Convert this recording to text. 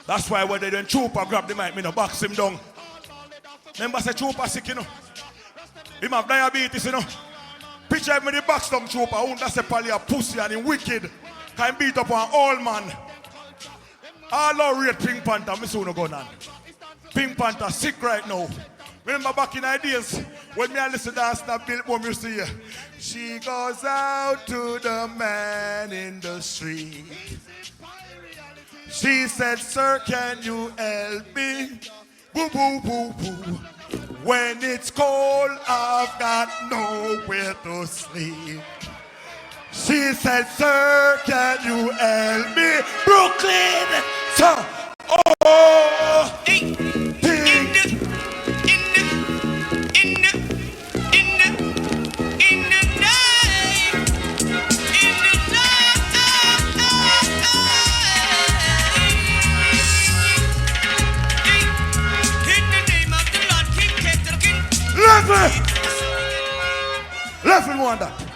That's why when they done Trooper grab the mic, me no box him down. Remember say Trooper sick, you know. Him have diabetes, you know. Picture him with the box down Trooper. That's a probably a pussy and him wicked. Can beat up an old man. All our rate Pink Panther, me soon go on. Pink Panther sick right now. Remember back in the days when me and listen to us that Billboard used to hear. She goes out to the man in the street. She said, sir, can you help me? Boo, boo, boo, boo. When it's cold, I've got nowhere to sleep. She said, sir, can you help me? Brooklyn, sir. Oh, Left in Wanda.